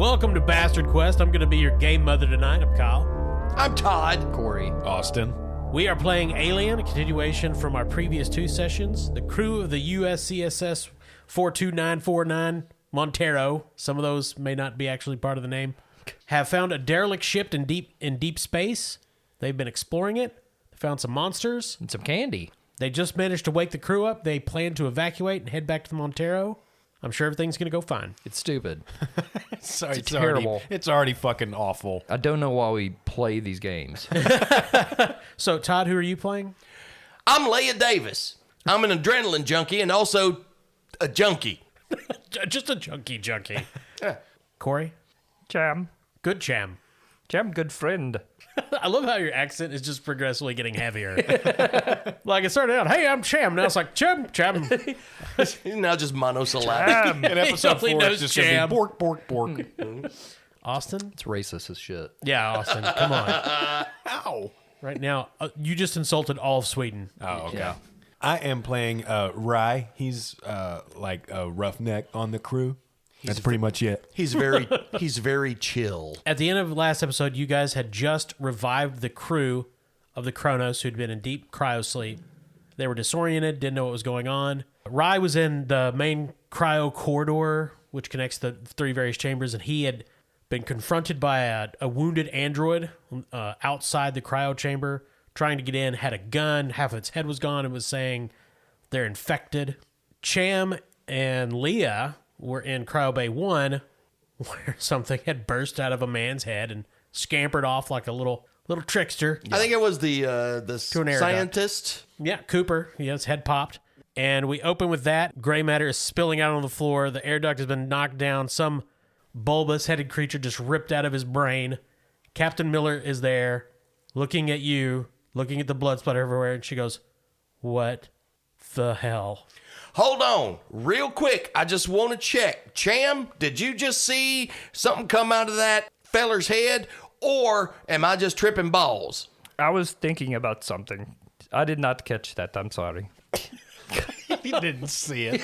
Welcome to Bastard Quest. I'm going to be your game mother tonight. I'm Kyle. I'm Todd. Corey. Austin. We are playing Alien, a continuation from our previous two sessions. The crew of the USCSS 42949 Montero, some of those may not be actually part of the name, have found a derelict ship in deep space. They've been exploring it. They found some monsters. And some candy. They just managed to wake the crew up. They plan to evacuate and head back to the Montero. I'm sure everything's going to go fine. It's stupid. Sorry, it's terrible. It's already fucking awful. I don't know why we play these games. So, Todd, who are you playing? I'm Leia Davis. I'm an adrenaline junkie and also a junkie. Just a junkie. Corey? Cham. Good cham. Cham, good friend. I love how your accent is just progressively getting heavier. Like it started out, hey, I'm Cham. Now it's like, Cham. He's now just monosyllabic. In episode He 4, knows it's just going to jam. be bork, bork, bork. Austin? It's racist as shit. Yeah, Austin. Come on. Ow. Right now, you just insulted all of Sweden. Oh, okay. Yeah. I am playing Rye. He's like a roughneck on the crew. That's pretty much it. He's very chill. At the end of the last episode, you guys had just revived the crew of the Kronos who'd been in deep cryo sleep. They were disoriented, didn't know what was going on. Rye was in the main cryo corridor, which connects the three various chambers, and he had been confronted by a wounded android outside the cryo chamber, trying to get in, had a gun, half of its head was gone, and was saying they're infected. Cham and Leah were in Cryo Bay 1, where something had burst out of a man's head and scampered off like a little trickster. I think it was the To an air scientist. Yeah, Cooper. Yeah, his head popped. And we open with that. Gray matter is spilling out on the floor. The air duct has been knocked down. Some bulbous-headed creature just ripped out of his brain. Captain Miller is there, looking at you, looking at the blood splatter everywhere, and she goes, "What the hell?" Hold on, real quick. I just want to check. Cham, did you just see something come out of that feller's head, or am I just tripping balls? I was thinking about something. I did not catch that. I'm sorry. He didn't see it.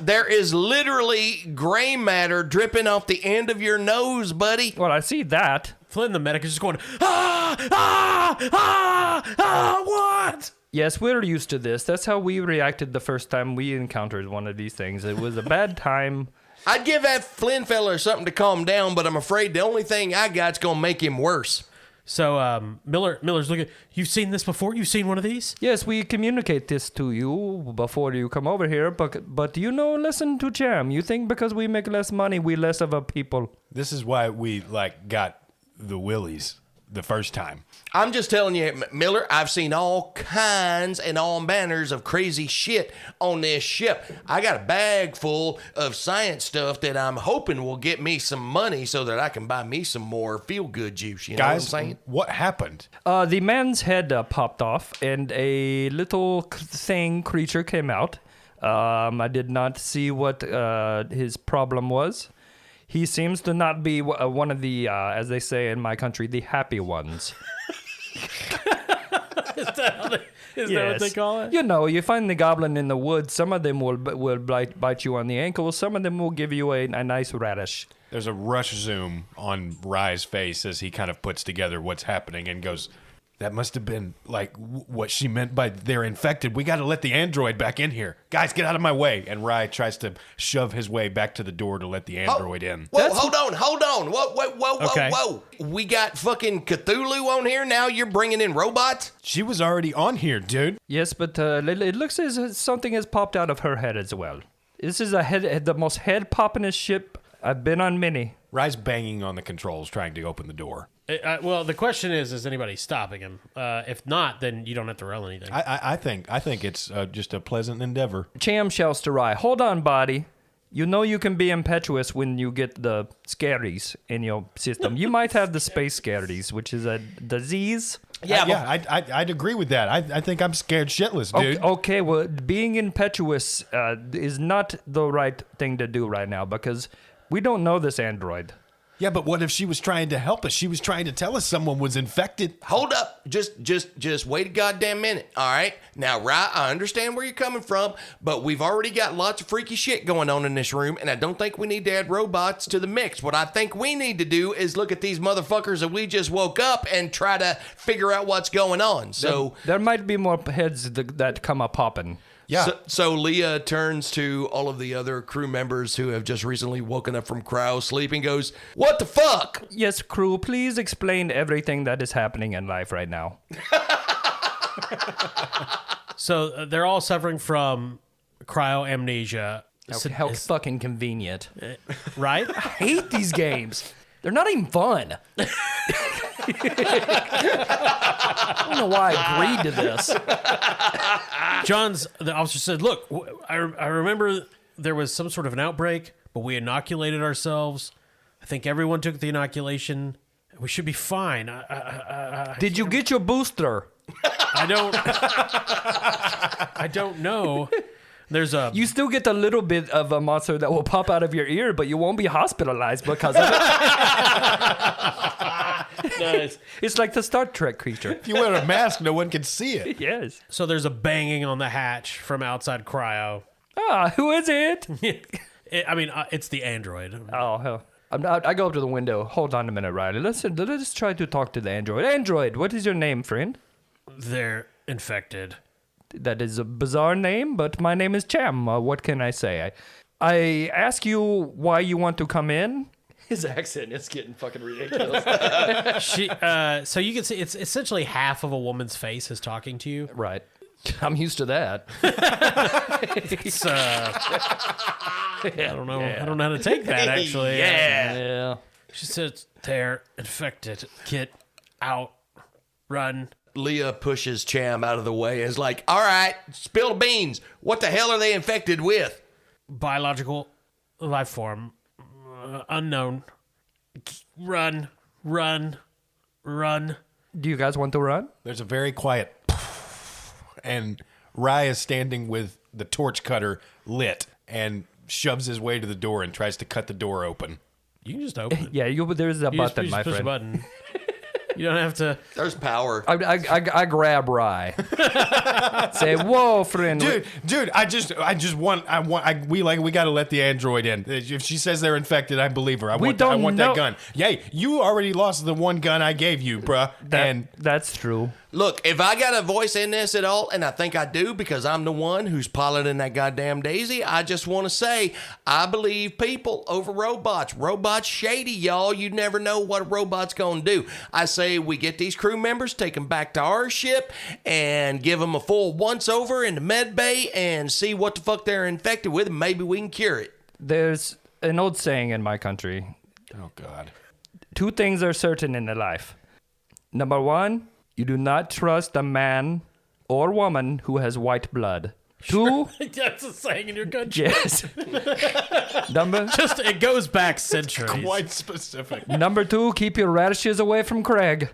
There is literally gray matter dripping off the end of your nose, buddy. Well, I see that. Flynn, the medic, is just going, what? Yes, we're used to this. That's how we reacted the first time we encountered one of these things. It was a bad time. I'd give that Flynn feller something to calm down, but I'm afraid the only thing I got's gonna make him worse. So Miller's looking. You've seen this before? You've seen one of these? Yes, we communicate this to you before you come over here, but you know, listen to Cham. You think because we make less money, we less of a people. This is why we got the willies the first time. I'm just telling you, Miller, I've seen all kinds and all manners of crazy shit on this ship. I got a bag full of science stuff that I'm hoping will get me some money so that I can buy me some more feel-good juice. You know Guys, what I'm saying? what happened? The man's head popped off, and a little creature came out. I did not see what his problem was. He seems to not be one of the, as they say in my country, the happy ones. Is that what they call it? You know, you find the goblin in the woods. Some of them will bite you on the ankle. Some of them will give you a nice radish. There's a rush zoom on Rye's face as he kind of puts together what's happening and goes, that must have been what she meant by they're infected. We got to let the android back in here. Guys, get out of my way. And Rye tries to shove his way back to the door to let the android in. Whoa, hold on. Okay. Whoa. We got fucking Cthulhu on here. Now you're bringing in robots? She was already on here, dude. Yes, but it looks as something has popped out of her head as well. This is the most head-poppingest ship I've been on many. Rye's banging on the controls trying to open the door. Well, the question is anybody stopping him? If not, then you don't have to roll anything. I think it's just a pleasant endeavor. Cham shouts to Rye, hold on, body. You know you can be impetuous when you get the scaries in your system. You might have the space scaries, which is a disease. I'd agree with that. I think I'm scared shitless, dude. Okay, well, being impetuous is not the right thing to do right now because we don't know this android. Yeah, but what if she was trying to help us? She was trying to tell us someone was infected. Hold up. Just wait a goddamn minute. All right. Now, right, I understand where you're coming from, but we've already got lots of freaky shit going on in this room, and I don't think we need to add robots to the mix. What I think we need to do is look at these motherfuckers that we just woke up and try to figure out what's going on. So There might be more heads that come up popping. Yeah. So Leah turns to all of the other crew members who have just recently woken up from cryo sleep and goes, "What the fuck?" Yes, crew, please explain everything that is happening in life right now. So they're all suffering from cryoamnesia. How fucking convenient. Right? I hate these games. They're not even fun. I don't know why I agreed to this. The officer said, look, I remember there was some sort of an outbreak, but we inoculated ourselves. I think everyone took the inoculation. We should be fine. Did you get your booster? I don't know. There's a You still get a little bit of a monster that will pop out of your ear, but you won't be hospitalized because of it. nice. It's like the Star Trek creature. If you wear a mask, no one can see it. Yes. So there's a banging on the hatch from outside cryo. Ah, who is it? It's the android. Oh, hell. I go up to the window. Hold on a minute, Riley. Let's try to talk to the android. Android, what is your name, friend? They're infected. That is a bizarre name, but my name is Cham. What can I say? I ask you why you want to come in. His accent is getting fucking ridiculous. So you can see it's essentially half of a woman's face is talking to you. Right. I'm used to that. It's, I don't know. I don't know how to take that actually. Yeah. She says they're infected. Get out. Run. Leah pushes Cham out of the way and is like, "All right, spill the beans. What the hell are they infected with?" Biological life form. Unknown. Run. Do you guys want to run? There's a very quiet and Rye is standing with the torch cutter lit and shoves his way to the door and tries to cut the door open. You can just open it. Yeah, there's a You just button, my push a friend. button. You don't have to. There's power. I grab Rye. Say, whoa, friend. Dude, we got to let the android in. If she says they're infected, I believe her. I want don't that know- gun. Yay, you already lost the one gun I gave you, bruh. That's true. Look, if I got a voice in this at all, and I think I do because I'm the one who's piloting that goddamn Daisy, I just want to say I believe people over robots. Robots shady, y'all. You never know what a robot's going to do. I say we get these crew members, take them back to our ship, and give them a full once-over in the med bay and see what the fuck they're infected with, and maybe we can cure it. There's an old saying in my country. Oh, God. 2 things are certain in the life. Number 1, you do not trust a man or woman who has white blood. 2, That's a saying in your country. yes. It goes back centuries. Quite specific. Number 2, keep your radishes away from Craig.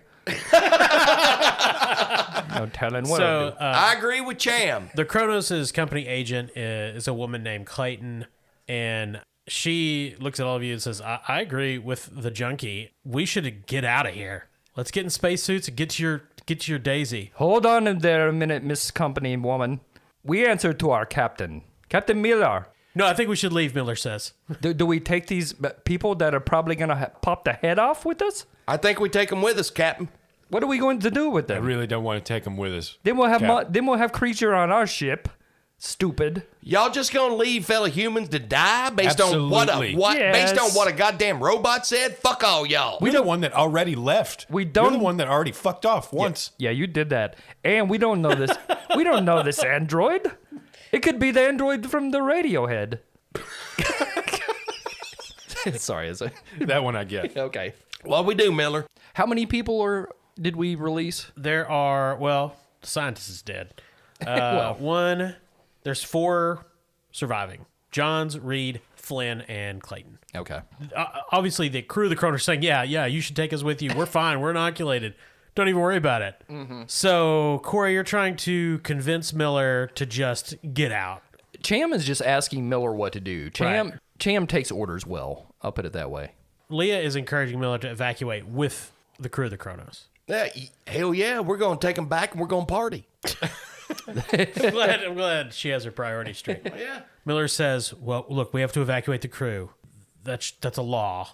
No telling what. So I agree with Cham. the Kronos' company agent is a woman named Clayton, and she looks at all of you and says, I agree with the junkie. We should get out of here. Let's get in spacesuits and get to your Daisy. Hold on there a minute, Miss Company Woman. We answer to our captain, Captain Miller. No, I think we should leave, Miller says. Do we take these people that are probably going to pop the head off with us? I think we take them with us, Captain. What are we going to do with I them? really don't want to take him with us. Then we'll have Cap. then we'll have creature on our ship. Stupid. Y'all just gonna leave fellow humans to die based on Absolutely. based on Yes. what a goddamn robot said? Fuck all y'all. We're the one that already left. We You're don't- the one that already fucked off once. Yeah, you did that. And we don't know this. We don't know this android. It could be the android from the Radiohead. Sorry, is it? That one I get. Okay. What we do, Miller? How many people did we release? There are, the scientist is dead. There's 4 surviving. Johns, Reed, Flynn, and Clayton. Okay. Obviously, the crew of the Kronos are saying, yeah, you should take us with you. We're fine. We're inoculated. Don't even worry about it. Mm-hmm. So, Corey, you're trying to convince Miller to just get out. Cham is just asking Miller what to do. Right. Cham takes orders well. I'll put it that way. Leah is encouraging Miller to evacuate with the crew of the Kronos. Yeah, hell yeah, we're going to take them back and we're going to party. I'm glad she has her priorities straight. Yeah. Miller says, well, look, we have to evacuate the crew. That's a law.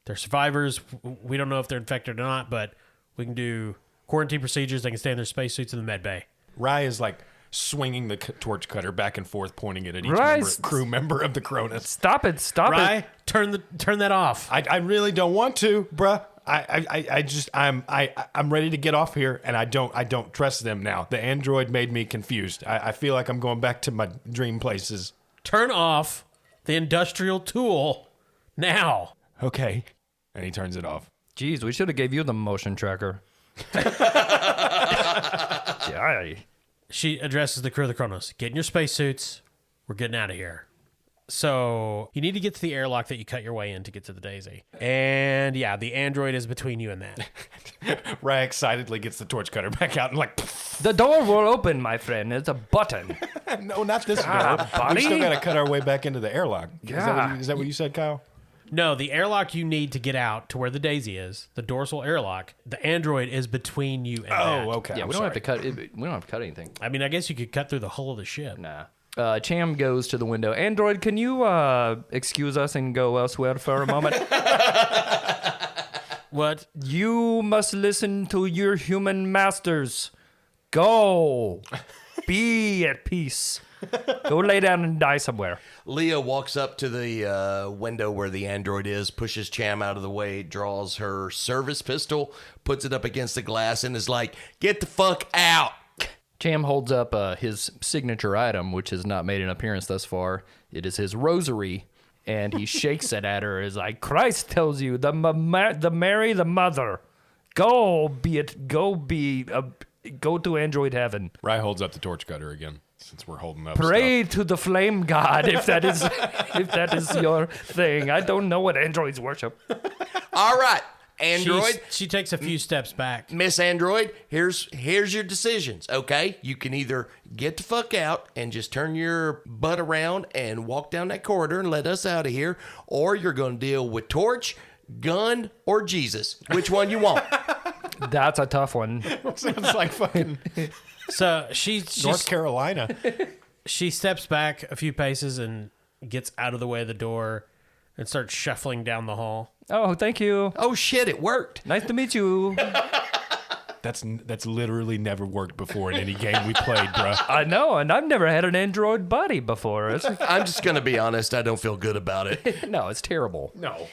They're survivors. We don't know if they're infected or not, but we can do quarantine procedures. They can stay in their spacesuits in the med bay. Rye is like swinging the torch cutter back and forth, pointing it at each Rye, crew member of the Cronus. Stop it! Stop Rye, it! turn that off. I really don't want to, bruh. I'm ready to get off here, and I don't trust them now. The android made me confused. I feel like I'm going back to my dream places. Turn off the industrial tool now. Okay, and he turns it off. Jeez, we should have gave you the motion tracker. Yeah. She addresses the crew of the Kronos. Get in your spacesuits. We're getting out of here. So you need to get to the airlock that you cut your way in to get to the Daisy. And yeah, the android is between you and that. Rye excitedly gets the torch cutter back out and like, The door will open, my friend. It's a button. no, not this door. buddy. We still got to cut our way back into the airlock. Yeah. Is that what you said, Kyle? No, the airlock you need to get out to where the Daisy is, the dorsal airlock, the android is between you and that. Oh, okay. Yeah, we don't have to cut. We don't have to cut anything. I mean, I guess you could cut through the hull of the ship. Nah. Cham goes to the window. Android, can you excuse us and go elsewhere for a moment? What? You must listen to your human masters. Go. Be at peace. Go lay down and die somewhere. Leah walks up to the window where the android is, pushes Cham out of the way, draws her service pistol, puts it up against the glass, and is like, "Get the fuck out!" Cham holds up his signature item, which has not made an appearance thus far. It is his rosary, and he shakes it at her. Is like, Christ tells you, the Mary, the mother. Go to android heaven. Rye holds up the torch cutter again, since we're holding up Pray stuff. to the flame god if that is your thing. I don't know what androids worship. All right, android. She takes a few steps back. Miss Android, here's your decisions, okay? You can either get the fuck out and just turn your butt around and walk down that corridor and let us out of here, or you're going to deal with torch, gun, or Jesus. Which one you want? That's a tough one. Sounds like fucking So North Carolina. she steps back a few paces and gets out of the way of the door and starts shuffling down the hall. Oh, thank you. Oh shit, it worked. Nice to meet you. That's literally never worked before in any game we played, bruh. I know, and I've never had an android buddy before. I'm just going to be honest, I don't feel good about it. no, it's terrible. No.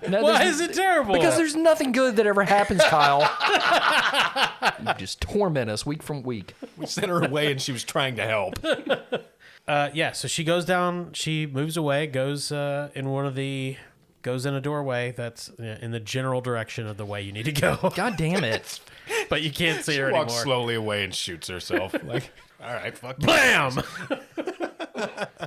No, Why there's- is it terrible? Because there's nothing good that ever happens, Kyle. You just torment us week from week. We sent her away and she was trying to help. Yeah, so she goes down, she moves away, goes in a doorway that's in the general direction of the way you need to go. God damn it. But you can't see her Walks anymore. slowly away and shoots herself. Like, all right, fuck you. Blam!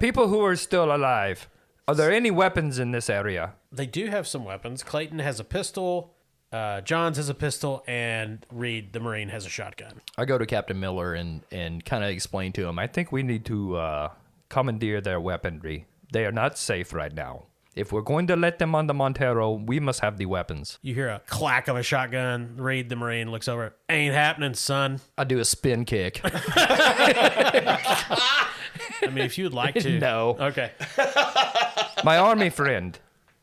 People who are still alive. Are there any weapons in this area? They do have some weapons. Clayton has a pistol, Johns has a pistol, and Reed, the Marine, has a shotgun. I go to Captain Miller and kind of explain to him, I think we need to commandeer their weaponry. They are not safe right now. If we're going to let them on the Montero, we must have the weapons. You hear a clack of a shotgun. Reed, the Marine, looks over. Ain't happening, son. I do a spin kick. I mean, if you would like to. No. Okay. My army friend,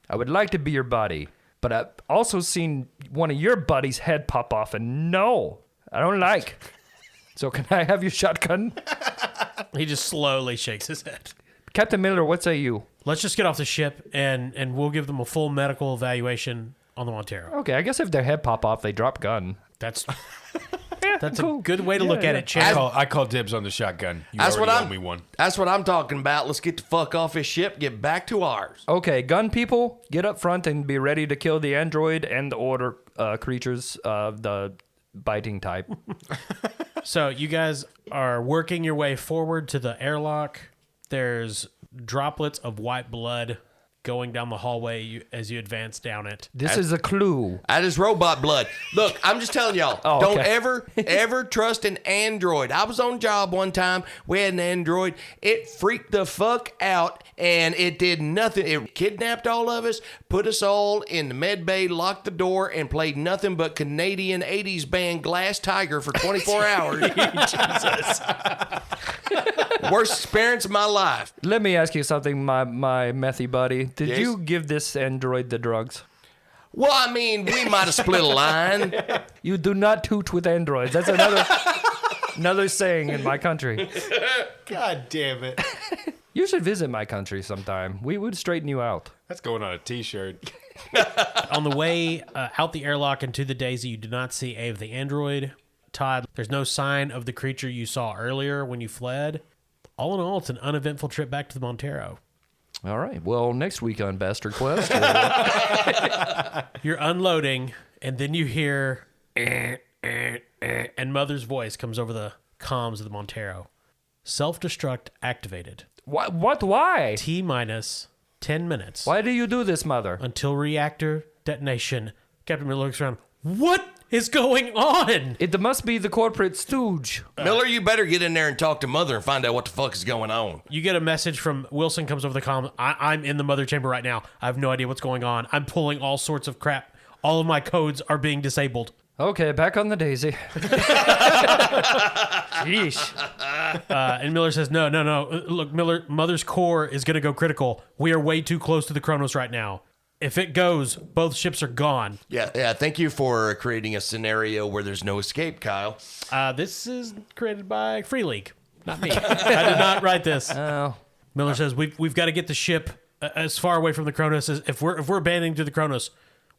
I would like to be your buddy, but I've also seen one of your buddies' head pop off, and no, I don't like. So can I have your shotgun? He just slowly shakes his head. Captain Miller, what say you? Let's just get off the ship, and we'll give them a full medical evaluation on the Montero. Okay, I guess if their head pop off, they drop gun. That's Yeah, that's cool. a good way to look at it, I Chad. call dibs on the shotgun. You That's already what owe I'm me one. That's what I'm talking about. Let's get the fuck off this ship, get back to ours. Okay, gun people, get up front and be ready to kill the android and the order creatures of the biting type. So you guys are working your way forward to the airlock. There's droplets of white blood going down the hallway as you advance down it. This is a clue. That is robot blood. Look, I'm just telling y'all, Oh, don't okay. ever trust an android. I was on job one time. We had an android. It freaked the fuck out, and it did nothing. It kidnapped all of us, put us all in the med bay, locked the door, and played nothing but Canadian 80s band Glass Tiger for 24 hours. Jesus. Worst experience of my life. Let me ask you something, my methy buddy. Did Yes? you give this android the drugs? Well, I mean, we might have split a line. You do not toot with androids. That's another saying in my country. God damn it. You should visit my country sometime. We would straighten you out. That's going on a t-shirt. On the way out the airlock into the Daisy, you do not see Ave the android. Todd, there's no sign of the creature you saw earlier when you fled. All in all, it's an uneventful trip back to the Montero. All right. Well, next week on Bastard Quest. You're unloading, and then you hear, and Mother's voice comes over the comms of the Montero. Self-destruct activated. What? Why? T-minus 10 minutes. Why do you do this, Mother? Until reactor detonation. Captain Miller looks around. What is going on? It must be the corporate stooge. Miller, you better get in there and talk to Mother and find out what the fuck is going on. You get a message from Wilson, comes over the comm. I'm in the Mother chamber right now. I have no idea what's going on. I'm pulling all sorts of crap. All of my codes are being disabled. Okay, back on the Daisy. Sheesh. And Miller says, no. Look, Miller, Mother's core is going to go critical. We are way too close to the Kronos right now. If it goes, both ships are gone. Yeah. Thank you for creating a scenario where there's no escape, Kyle. This is created by Free League, not me. I did not write this. Oh, Miller says we've got to get the ship as far away from the Kronos as if we're abandoning to the Kronos.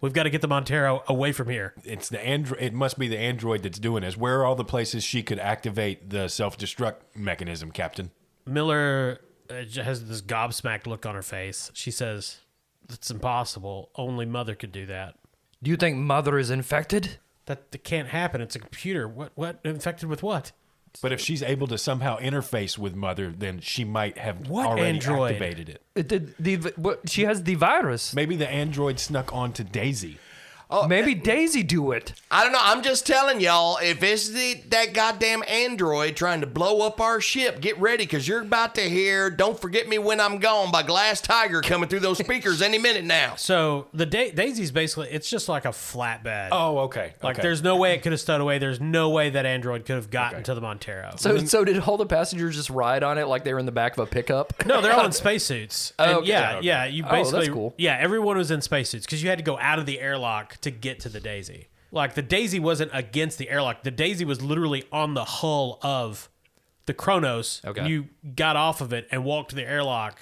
We've got to get the Montero away from here. It's the android. It must be the android that's doing this. Where are all the places she could activate the self-destruct mechanism, Captain? Miller has this gobsmacked look on her face. She says, "It's impossible. Only Mother could do that. do you think Mother is infected? That can't happen. It's a computer. What infected with what? But if she's able to somehow interface with Mother, then she might have What already android? activated it. She has the virus. Maybe the android snuck onto Daisy. Maybe Daisy do it. I don't know. I'm just telling y'all, if it's that goddamn android trying to blow up our ship, get ready, because you're about to hear "Don't Forget Me When I'm Gone" by Glass Tiger coming through those speakers any minute now. So the Daisy's basically, it's just like a flatbed. Oh, okay. Like okay. there's no way it could have stowed away. There's no way that android could have gotten to the Montero. So did all the passengers just ride on it like they were in the back of a pickup? No, they're all in spacesuits. Oh, And okay. yeah. You Oh, basically, that's cool. yeah, everyone was in spacesuits because you had to go out of the airlock to get to the Daisy. Like the Daisy wasn't against the airlock. The Daisy was literally on the hull of the Kronos. Okay. You got off of it and walked to the airlock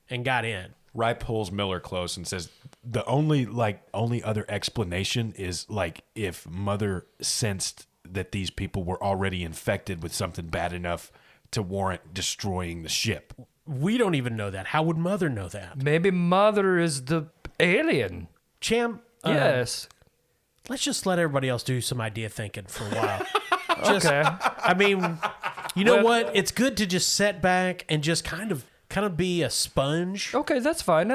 and got in. Rye pulls Miller close and says, "The only other explanation is like if Mother sensed that these people were already infected with something bad enough to warrant destroying the ship." We don't even know that. How would Mother know that? Maybe Mother is the alien. Cham, Yes. let's just let everybody else do some idea thinking for a while. Okay. I mean, you know what? It's good to just sit back and just kind of be a sponge. Okay, that's fine.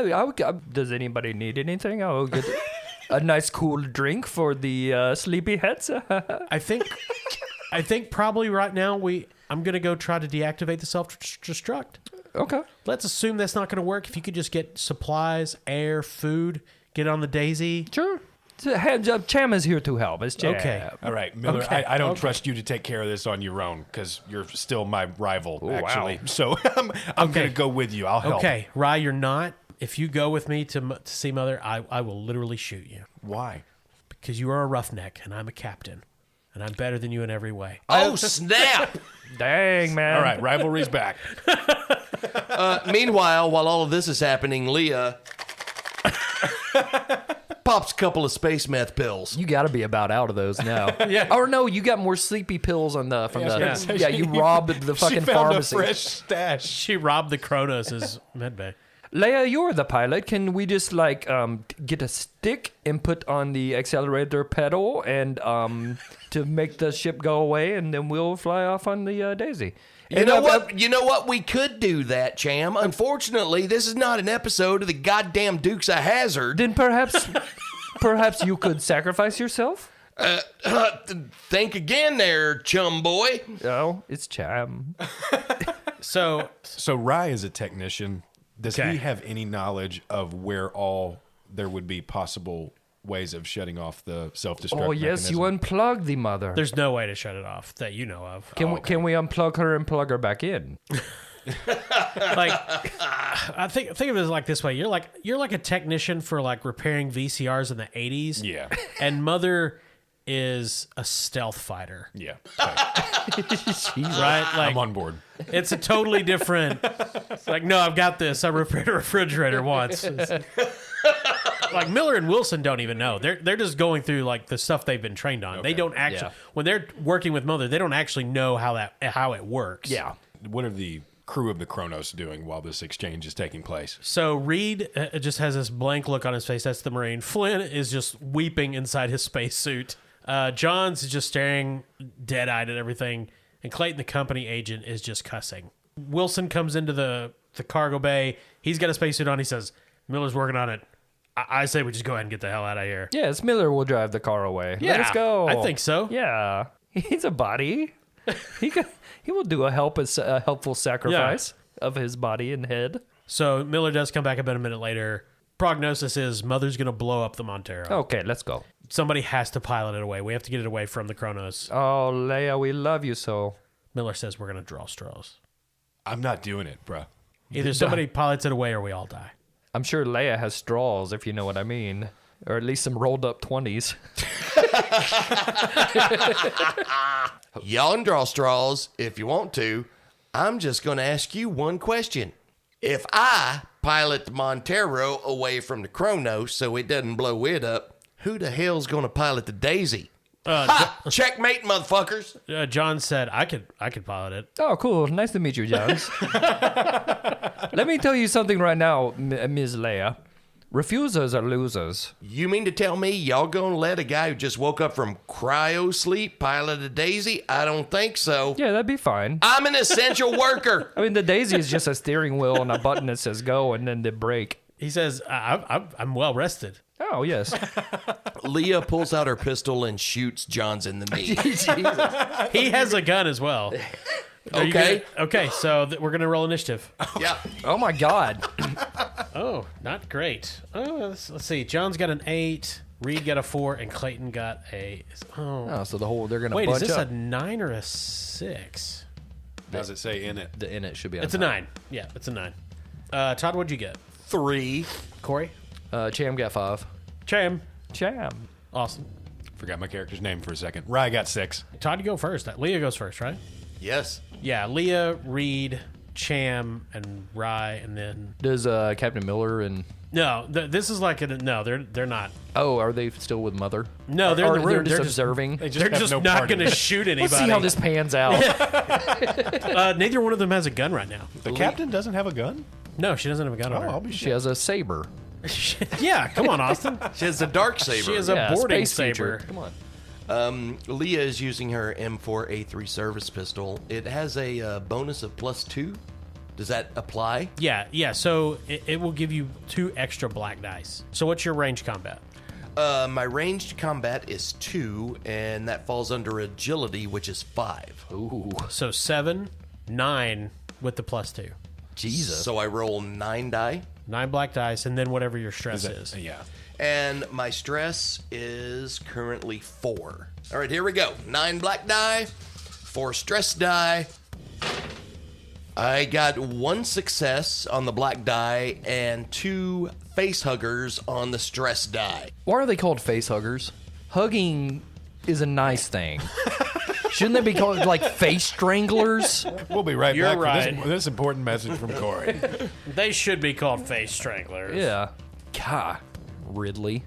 Does anybody need anything? I'll get a nice cool drink for the sleepy heads. I think probably right now I'm gonna go try to deactivate the self-destruct. Okay. Let's assume that's not gonna work. If you could just get supplies, air, food, get on the Daisy. Sure. Cham is here to help. It's Cham. Okay. All right, Miller, Okay, I don't okay. trust you to take care of this on your own because you're still my rival, wow. actually. So I'm going to go with you. I'll help. Okay, Rye, you're not. If you go with me to see Mother, I will literally shoot you Why? because you are a roughneck and I'm a captain, and I'm better than you in every way. Oh, snap! Dang, man. All right, rivalry's back. Meanwhile, while all of this is happening, Leah pops a couple of space meth pills. You got to be about out of those now. Yeah. Or no, you got more sleepy pills from the. yeah. You robbed the fucking she found pharmacy. a fresh stash. She robbed the Kronos' medbay. Leia, you're the pilot. Can we just get a stick and put on the accelerator pedal and to make the ship go away, and then we'll fly off on the Daisy? You know what? You know what? We could do that, Cham. Unfortunately, this is not an episode of the goddamn Dukes of Hazzard. Then perhaps you could sacrifice yourself? Think again there, chum boy. Oh, it's Cham. So Rye is a technician. Does Okay. he have any knowledge of where all there would be possible ways of shutting off the self-destruct Oh, yes, you mechanism? unplug the mother. there's no way to shut it off that you know of. Can we unplug her and plug her back in? Like, I think of it as like this way: you're like a technician for like repairing VCRs in the '80s. Yeah. And Mother is a stealth fighter, Yeah. Okay. right? Like, I'm on board. it's a totally different. It's like, no, I've got this. I repaired a refrigerator once. Like Miller and Wilson don't even know. They're just going through like the stuff they've been trained on. They don't actually when they're working with Mother, they don't actually know how it works. Yeah. What are the crew of the Kronos doing while this exchange is taking place? So Reed just has this blank look on his face. That's the Marine. Flynn is just weeping inside his spacesuit. Johns is just staring dead-eyed at everything. And Clayton, the company agent, is just cussing. Wilson comes into the cargo bay. He's got a spacesuit on. He says, Miller's working on it. I say we just go ahead and get the hell out of here. Yes, Miller will drive the car away. Yeah, Let us go. I think so. Yeah. He's a body. He will do a helpful sacrifice of his body and head. So Miller does come back about a minute later. Prognosis is Mother's going to blow up the Montero. Okay, let's go. Somebody has to pilot it away. We have to get it away from the Kronos. Oh, Leia, we love you so. Miller says we're going to draw straws. I'm not doing it, bro. Either somebody pilots it away or we all die. I'm sure Leia has straws, if you know what I mean. Or at least some rolled up 20s. Y'all can draw straws if you want to. I'm just going to ask you one question. If I pilot the Montero away from the Kronos so it doesn't blow it up, who the hell's going to pilot the Daisy? Checkmate, motherfuckers. John said I could pilot it. Oh, cool. Nice to meet you, Johns. Let me tell you something right now, Ms. Leia. Refusers are losers. You mean to tell me y'all gonna let a guy who just woke up from cryo sleep pilot a Daisy? I don't think so. Yeah, that'd be fine. I'm an essential worker. I mean, the Daisy is just a steering wheel and a button that says go and then the brake. He says I'm well rested. Oh, yes. Leah pulls out her pistol and shoots Johns in the knee. He has a gun as well. Are you Okay. gonna- okay, so we're gonna roll initiative. Yeah. Oh, my God. Oh, not great. Oh, let's see. John's got an 8, Reed got a 4, and Clayton got a. Oh, so they're going to Wait, is bunch this up. a 9 or a 6? Does it say in it? The in it should be on It's a top. 9. Yeah, it's a 9. Todd, what'd you get? 3. Corey? Cham got 5. Cham. Cham. Awesome. Forgot my character's name for a second. Rye got 6. Todd, you go first. Leah goes first, right? Yes. Yeah, Leah, Reed, Cham, and Rye, and then Does Captain Miller and... no. This is like no. They're not. Oh, are they still with Mother? No, they're in the room. They're just They're observing. They're have just no not part in going to it. shoot anybody. Let's see how this pans out. Neither one of them has a gun right now. The captain doesn't have a gun? No, she doesn't have a gun on her. I'll be She has a saber. Yeah, come on, Austin. She has a dark saber. She has a boarding space feature. saber. Come on. Leah is using her M4A3 service pistol. It has a bonus of +2. Does that apply? Yeah. So it will give you 2 extra black dice. So what's your range combat? My ranged combat is 2, and that falls under agility, which is 5. Ooh. So 7, 9 with the +2. Jesus. So I roll 9 die, 9 black dice, and then whatever your stress is. Yeah. and my stress is currently 4. All right, here we go. 9 black die, 4 stress die. I got 1 success on the black die and 2 face huggers on the stress die. Why are they called face huggers? Hugging is a nice thing. Shouldn't they be called like face stranglers? We'll be right You're back right. for this important message from Corey. They should be called face stranglers. Yeah. God, Ridley.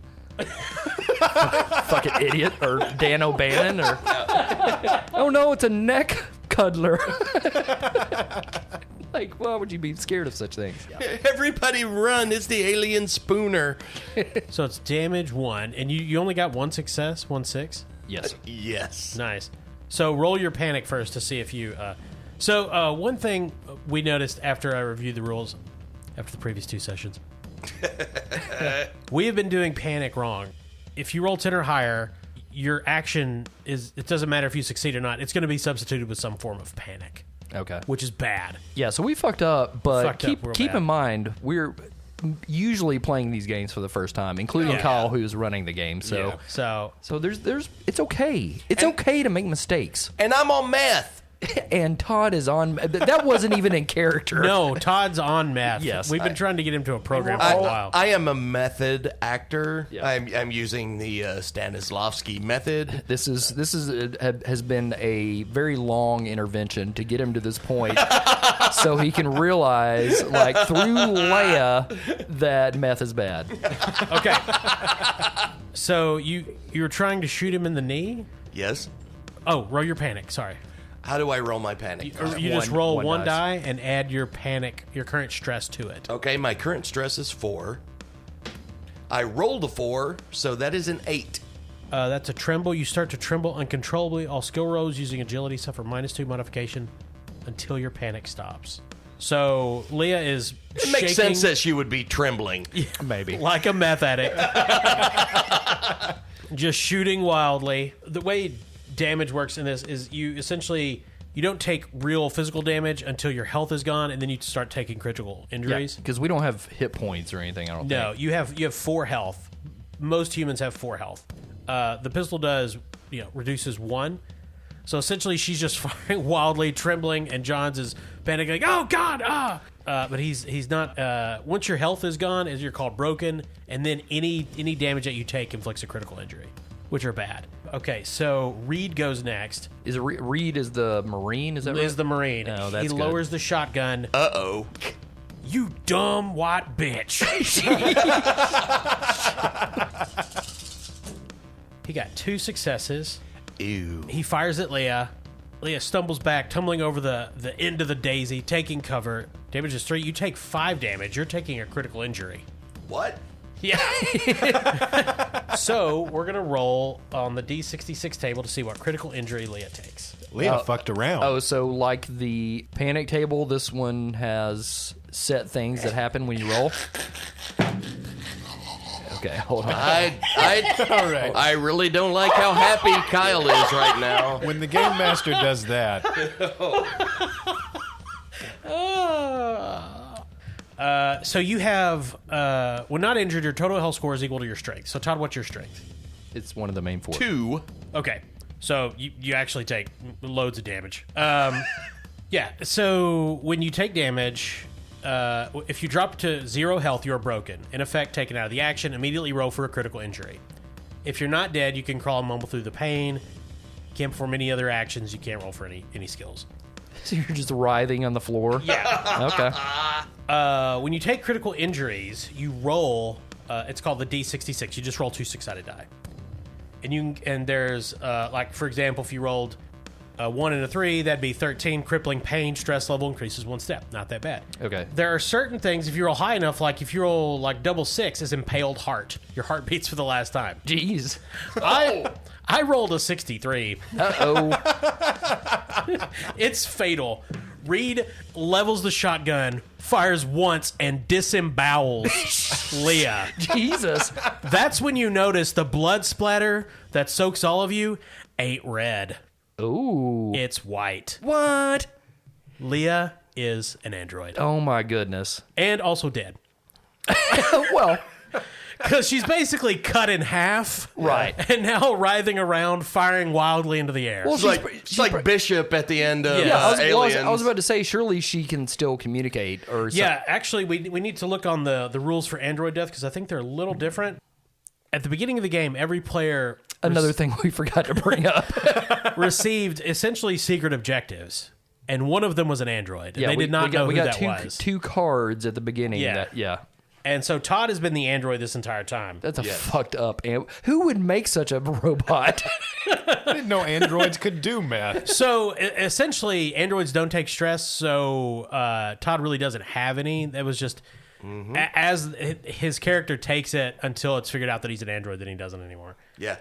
Fucking idiot. Or Dan O'Bannon. Or oh no, it's a neck cuddler. Like, why would you be scared of such things? Everybody run, it's the alien spooner. So it's damage 1, and you only got 1 success, 1 6. Yes. Yes. Nice. So roll your panic first to see if you. So one thing we noticed after I reviewed the rules, after the previous 2 sessions, we have been doing panic wrong. If you roll 10 or higher, your action is, it doesn't matter if you succeed or not, it's going to be substituted with some form of panic, Okay. which is bad. Yeah, so we fucked up, but Fucked up real keep bad. in mind, we're usually playing these games for the first time, including Yeah. Kyle, who's running the game. So, So so there's it's okay. It's okay to make mistakes. And I'm on meth. And Todd is on. That wasn't even in character. no, Todd's on meth. Yes, We've been trying to get him to a program for a while. I am a method actor. Yeah. I'm using the Stanislavski method. This has been a very long intervention to get him to this point, so he can realize, like through Leia, that meth is bad. Okay. So you were trying to shoot him in the knee? Yes. Oh, roll your panic. Sorry. How do I roll my panic? Or you just One- roll one one dice. die and add your panic, your current stress to it. Okay, my current stress is 4. I rolled a 4, so that is an 8. That's a tremble. You start to tremble uncontrollably. All skill rolls using agility suffer -2 modification until your panic stops. So Leah is It makes shaking sense that she would be trembling. Maybe. like a meth addict, just shooting wildly. The way damage works in this is you don't take real physical damage until your health is gone, and then you start taking critical injuries. Because we don't have hit points or anything. I don't No, think. you have 4 health. Most humans have 4 health. The pistol does, reduces 1. So essentially, she's just firing wildly, trembling, and Johns is panicking. Oh God! But he's not. Once your health is gone, as you're called broken, and then any damage that you take inflicts a critical injury, which are bad. Okay, so Reed goes next. Is it Reed is the Marine? Is that right? Is the Marine? Oh, that's he good. lowers the shotgun. Uh-oh. You dumb white bitch. He got 2 successes. Ew. He fires at Leah. Leah stumbles back, tumbling over the end of the daisy, taking cover. Damage is 3. You take 5 damage. You're taking a critical injury. What? Yeah. So we're going to roll on the D66 table to see what critical injury Leah takes. Leah fucked around. Oh, so like the panic table, this one has set things that happen when you roll. Okay, hold on. I really don't like how happy Kyle is right now. When the game master does that, So you have, when not injured, your total health score is equal to your strength. So Todd, what's your strength? It's one of the main 4. 2. Okay, so you actually take loads of damage. Yeah, so when you take damage, if you drop to 0 health, you're broken. In effect, taken out of the action, immediately roll for a critical injury. If you're not dead, you can crawl and mumble through the pain. Can't perform any other actions. You can't roll for any skills. So you're just writhing on the floor? Yeah. Okay. When you take critical injuries, you roll. It's called the D66. You just roll 2 6-sided die, and there's like, for example, if you rolled a 1 and a 3, that'd be 13. Crippling pain, stress level increases 1 step. Not that bad. Okay. There are certain things, if you roll high enough, like if you roll like double 6, is impaled heart. Your heart beats for the last time. Jeez. I rolled a 63. Uh-oh. It's fatal. Reed levels the shotgun, fires once, and disembowels Leah. Jesus. That's when you notice the blood splatter that soaks all of you ain't red. Ooh. It's white. What? Leah is an android. Oh, my goodness. And also dead. Well, Because she's basically cut in half. Right. And now writhing around, firing wildly into the air. well, It's like Bishop at the end of Yeah, Aliens. I was about to say, surely she can still communicate or something. Yeah, actually, we need to look on the rules for android death because I think they're a little different. At the beginning of the game, every player Another thing we forgot to bring up. received essentially secret objectives, and one of them was an android. And Yeah, they did not know who that two, was. two cards at the beginning. Yeah. And so Todd has been the android this entire time. That's a fucked up. Who would make such a robot? I didn't know androids could do math. So essentially, androids don't take stress. So Todd really doesn't have any. That was just as his character takes it until it's figured out that he's an android, then he doesn't anymore. Yeah.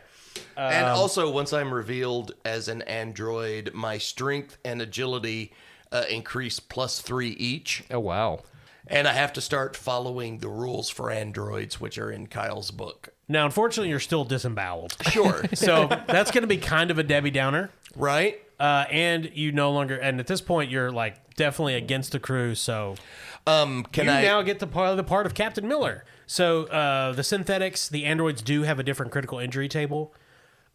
And also, once I'm revealed as an android, my strength and agility increase +3 each. Oh, wow. And I have to start following the rules for androids, which are in Kyle's book. Now, unfortunately, you're still disemboweled. Sure. So that's going to be kind of a Debbie Downer. Right? And you no longer, and at this point, you're like definitely against the crew. So Can you I now get the part of Captain Miller. So the synthetics, the androids do have a different critical injury table.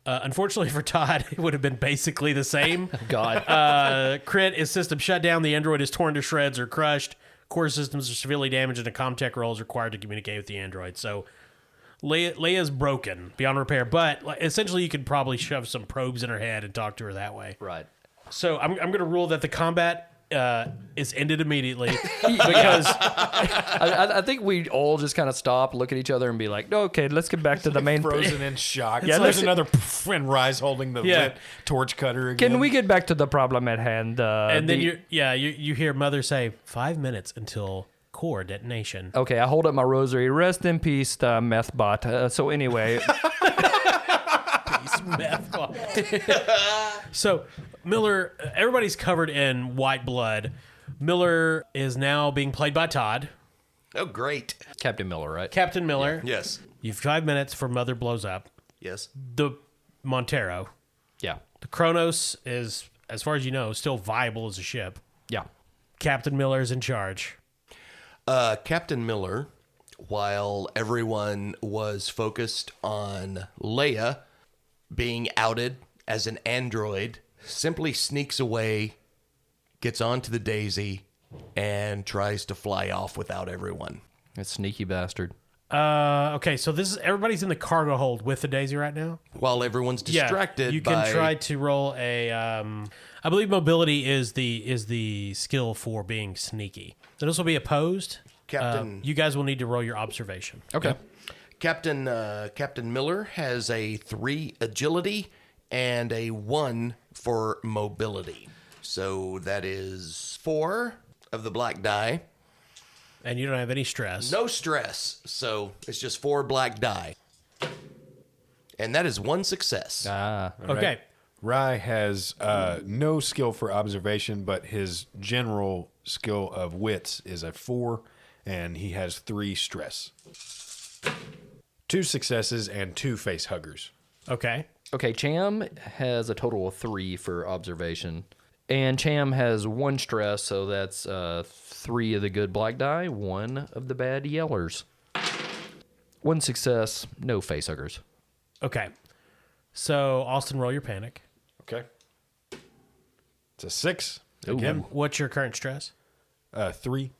Unfortunately for Todd, it would have been basically the same. God. Crit is system shut down. The android is torn to shreds or crushed. Core systems are severely damaged, and a Comtech roll is required to communicate with the android. So Leia's broken beyond repair, but essentially you could probably shove some probes in her head and talk to her that way. Right. So I'm going to rule that the combat is ended immediately because I think we all just kind of stop, look at each other, and be like, Okay, let's get back to the main. Frozen in shock. Yeah, There's let's- another poof, and Rise holding the Yeah. lit torch cutter again. Can we get back to the problem at hand? and then you hear Mother say 5 minutes until core detonation. Okay, I hold up my rosary. Rest in peace, the meth bot. So anyway, So Miller, everybody's covered in white blood. Miller is now being played by Todd. Oh, great. Captain Miller, right? Captain Miller. Yes. You've 5 minutes for Mother blows up. Yes. The Montero. Yeah. The Kronos is, as far as you know, still viable as a ship. Yeah. Captain Miller is in charge. Captain Miller, while everyone was focused on Leia being outed as an android, simply sneaks away, gets onto the Daisy, and tries to fly off without everyone. That sneaky bastard. Okay, so this is everybody's in the cargo hold with the Daisy right now. While everyone's distracted you by... can try to roll a. I believe mobility is the skill for being sneaky. So this will be opposed. Captain- you guys will need to roll your observation. Okay. Captain Miller has a 3 agility and a 1 for mobility. So that is 4 of the black die. And you don't have any stress. No stress. So it's just 4 black die. And that is 1 success. Okay. Rye has no skill for observation, but his general skill of wits is a 4, and he has 3 stress. 2 successes and 2 face huggers. Okay. Okay, Cham has a total of 3 for observation. And Cham has 1 stress, so that's 3 of the good black die, 1 of the bad yellers. 1 success, no face huggers. Okay. So Austin, roll your panic. Okay. It's a 6. Again, what's your current stress? 3.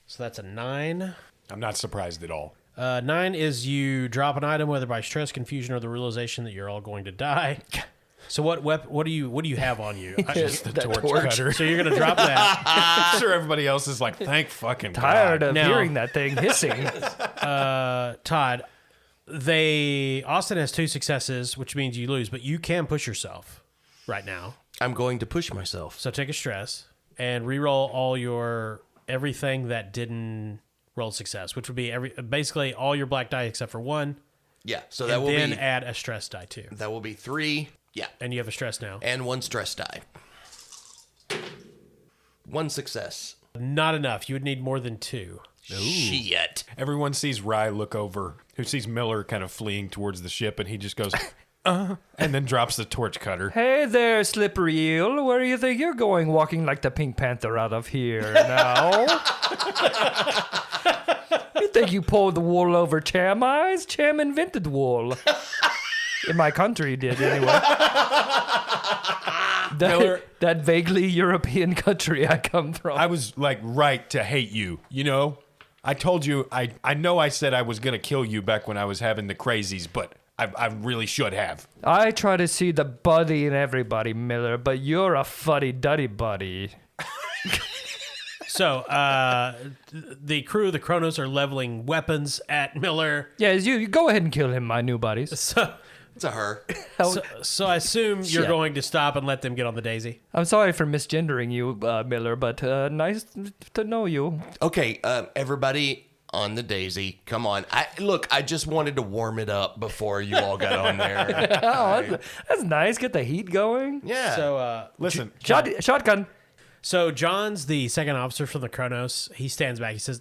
So that's a 9. I'm not surprised at all. 9 is you drop an item, whether by stress, confusion, or the realization that you're all going to die. So what do you have on you? Just the That torch, torch. cutter. So you're gonna drop that. I'm sure everybody else is like, thank fucking tired God. of Now- hearing that thing hissing. Todd, Austin has 2 successes, which means you lose, but you can push yourself right now. I'm going to push myself. So take a stress and re-roll all your everything that didn't roll success, which would be basically all your black die except for 1. Yeah, so that And will then be add a stress die too. that will be 3. Yeah, And you have a stress now. and 1 stress die. 1 success. Not enough. You would need more than 2. Shit. Everyone sees Rye look over, who sees Miller kind of fleeing towards the ship, and he just goes, and then drops the torch cutter. Hey there, slippery eel. Where do you think you're going walking like the Pink Panther out of here now? You think you pulled the wool over Cham eyes? Cham invented wool. In my country, he did anyway. That vaguely European country I come from. I was like right to hate you, you know? I told you, I know I said I was going to kill you back when I was having the crazies, but I really should have. I try to see the buddy in everybody, Miller, but you're a fuddy-duddy buddy. So the crew of the Kronos are leveling weapons at Miller. Yeah, you go ahead and kill him, my new buddies. So It's a her. So I assume you're Shit. going to stop and let them get on the Daisy. I'm sorry for misgendering you, Miller, but nice to know you. Okay, everybody on the Daisy, come on. I just wanted to warm it up before you all got on there. Oh, that's nice. Get the heat going. Yeah. So Listen, Shotgun. So John's the second officer from the Kronos. He stands back. He says,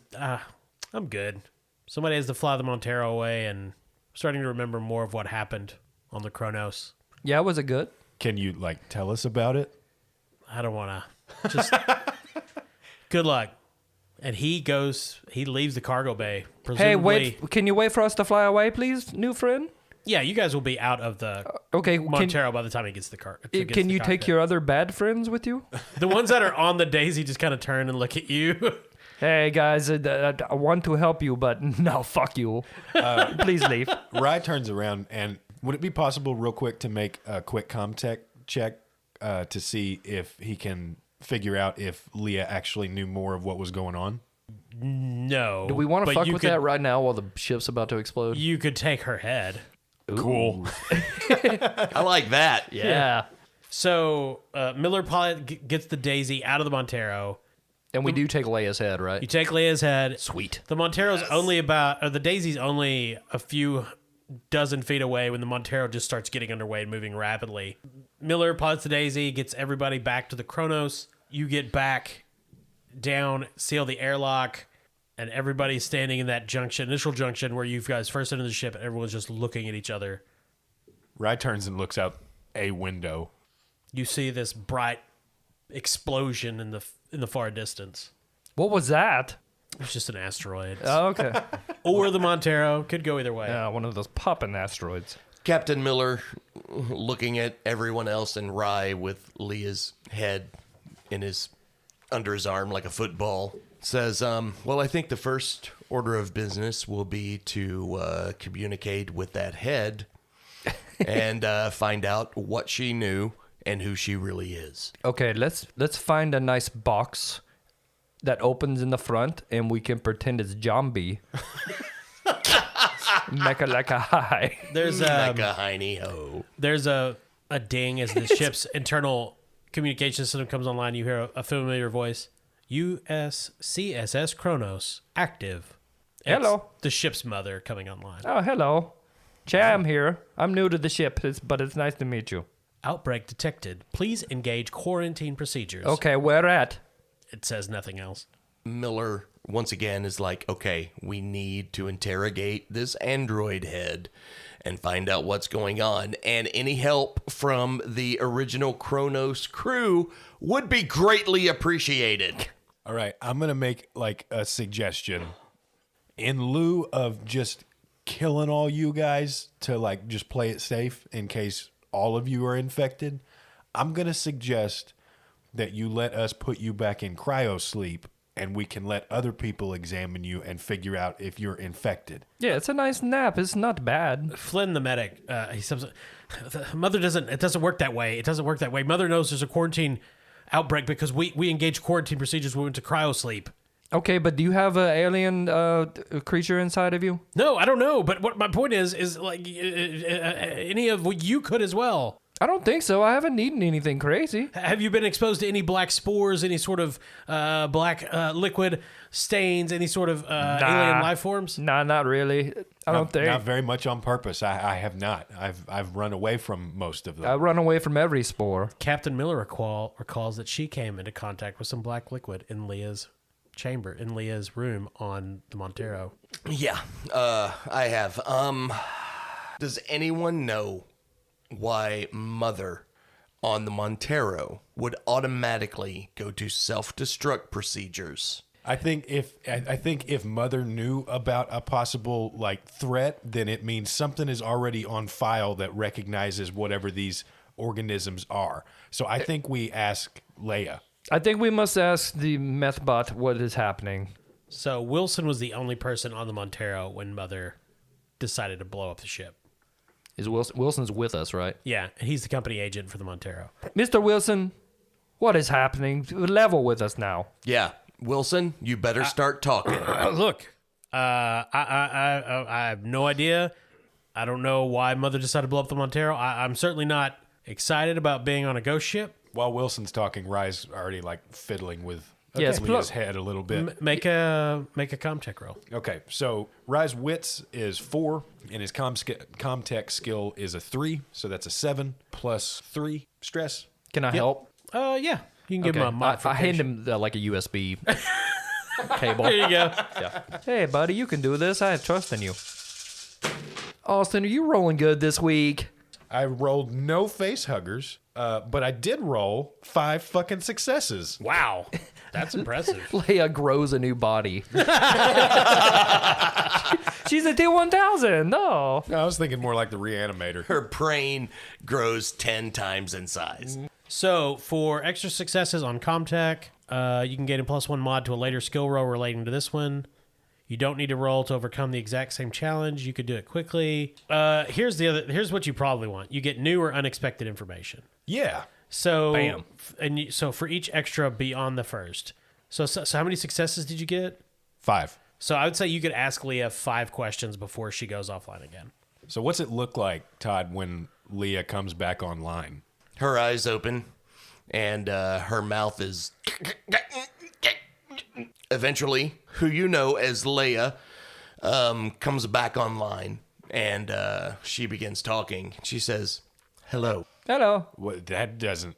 I'm good. Somebody has to fly the Montero away, and I'm starting to remember more of what happened on the Kronos. Yeah, was it good? Can you like tell us about it? I don't want to. Just good luck. And he leaves the cargo bay. Presumably, Hey, wait! Can you wait for us to fly away, please, new friend? Yeah, you guys will be out of the Okay, Montero by the time he gets to the car. can you take your other bad friends with you? The ones that are on the Daisy just kind of turn and look at you. Hey guys, I want to help you, but no, fuck you. Please leave. Rye turns around, and would it be possible, real quick, to make a quick comtech check to see if he can figure out if Leah actually knew more of what was going on? No. Do we want to but fuck you with could- that right now while the ship's about to explode? You could take her head. Cool. I like that. Yeah. So Miller pilot gets the Daisy out of the Montero. And we do take Leia's head, right? You take Leia's head. Sweet. The Montero's the Daisy's only a few dozen feet away when the Montero just starts getting underway and moving rapidly. Miller pilots the Daisy, gets everybody back to the Kronos. You get back down, seal the airlock, and everybody's standing in that initial junction where you guys first entered the ship, and everyone's just looking at each other. Rye turns and looks out a window. You see this bright explosion in the far distance. What was that? It's just an asteroid. Oh, okay. Or the Montero. Could go either way. Yeah, one of those popping asteroids. Captain Miller looking at everyone else and Rye with Leah's head under his arm like a football says, well, I think the first order of business will be to communicate with that head and find out what she knew and who she really is. Okay, let's find a nice box that opens in the front, and we can pretend it's Zombie. Make it like a high. There's Like a hiney ho. there's a ding as the ship's internal communication system comes online. You hear a familiar voice. USCSS Kronos active. It's Hello. the ship's mother coming online. Oh, hello. Cham here. I'm new to the ship, but it's nice to meet you. Outbreak detected. Please engage quarantine procedures. Okay, where at? It says nothing else. Miller, once again, is like, okay, we need to interrogate this android head and find out what's going on. And any help from the original Kronos crew would be greatly appreciated. All right, I'm going to make like a suggestion. In lieu of just killing all you guys to like just play it safe in case all of you are infected, I'm going to suggest that you let us put you back in cryo sleep and we can let other people examine you and figure out if you're infected. Yeah, it's a nice nap. It's not bad. Flynn, the medic, he says, Mother it doesn't work that way. It doesn't work that way. Mother knows there's a quarantine outbreak because we engaged quarantine procedures. We went to cryo sleep. Okay, but do you have an alien creature inside of you? No, I don't know. But what my point is like any of you could as well. I don't think so. I haven't eaten anything crazy. Have you been exposed to any black spores, any sort of black liquid stains, any sort of alien life forms? Nah, not really. I don't think. Not very much on purpose. I have not. I've run away from most of them. I run away from every spore. Captain Miller recalls that she came into contact with some black liquid in Leah's chamber, in Leah's room on the Montero. Yeah, I have. Does anyone know why Mother on the Montero would automatically go to self-destruct procedures? I think if Mother knew about a possible like threat, then it means something is already on file that recognizes whatever these organisms are. So I think we ask Leia. I think we must ask the methbot what is happening. So Wilson was the only person on the Montero when Mother decided to blow up the ship. Is Wilson's with us, right? Yeah, and he's the company agent for the Montero. Mr. Wilson, what is happening? Level with us now. Yeah, Wilson, you better start talking. Look, I have no idea. I don't know why Mother decided to blow up the Montero. I'm certainly not excited about being on a ghost ship. While Wilson's talking, Rye's already like fiddling with Yes, Leah's head a little bit. Make a comm check roll. Okay, so Rye's wits is 4, and his comtech skill is a 3, so that's a 7 plus 3 stress. Can I help? Yeah, You can give him a I modification. hand him like a USB cable. There you go. Yeah. Hey, buddy, you can do this. I trust in you. Austin, are you rolling good this week? I rolled no face huggers, but I did roll 5 fucking successes. Wow. That's impressive. Leia grows a new body. She's a T-1000. No. No, I was thinking more like the reanimator. Her brain grows 10 times in size. So for extra successes on Comtech, you can gain a +1 mod to a later skill roll relating to this one. You don't need to roll to overcome the exact same challenge. You could do it quickly. Here's what you probably want. You get new or unexpected information. Yeah. So Bam. So for each extra beyond the first. So how many successes did you get? 5. So I would say you could ask Leah 5 questions before she goes offline again. So what's it look like, Todd, when Leah comes back online? Her eyes open, and her mouth is. Eventually, who you know as Leia comes back online, and she begins talking. She says, "Hello. Hello. What, that doesn't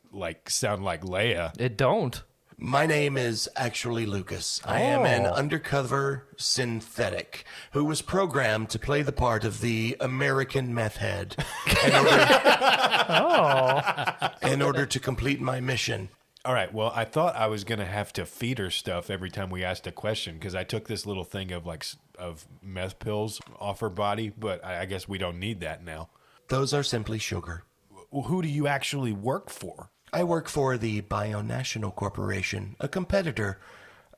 sound like Leia. It don't. My name is actually Lucas. I am an undercover synthetic who was programmed to play the part of the American meth head in order to complete my mission." All right. Well, I thought I was gonna have to feed her stuff every time we asked a question because I took this little thing of of meth pills off her body, but I guess we don't need that now. Those are simply sugar. Well, who do you actually work for? I work for the Bionational Corporation, a competitor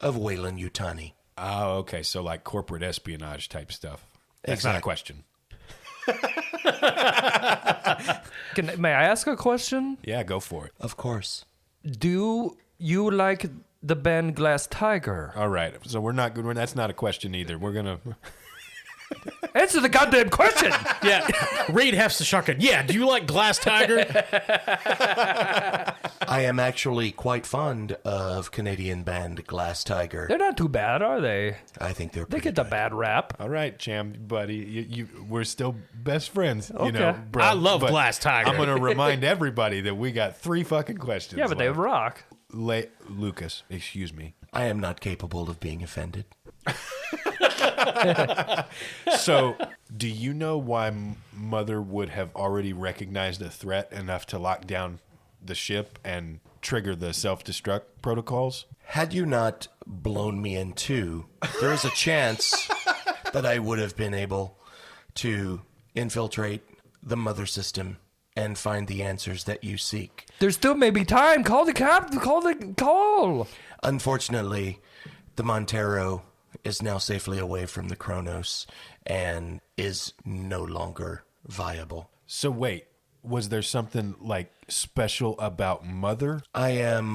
of Wayland Yutani. Oh, okay. So like corporate espionage type stuff. That's not a question. May I ask a question? Yeah, go for it. Of course. Do you like the band Glass Tiger? All right. So we're not good. That's not a question either. We're gonna. Answer the goddamn question. Yeah. Reed hefts the shotgun. Yeah. Do you like Glass Tiger? I am actually quite fond of Canadian band Glass Tiger. They're not too bad, are they? I think they're They pretty get the good. bad rap. All right, Cham, buddy. We're still best friends. You Okay. know, bro. I love But Glass Tiger. I'm gonna remind everybody that we got 3 fucking questions. Yeah, but they left. rock. Lucas, excuse me. I am not capable of being offended. So, do you know why Mother would have already recognized a threat enough to lock down the ship and trigger the self-destruct protocols? Had you not blown me in two, there is a chance that I would have been able to infiltrate the mother system and find the answers that you seek. There still may be time. Call the captain. Call. Unfortunately, the Montero is now safely away from the Kronos and is no longer viable. So wait, was there something special about Mother? I am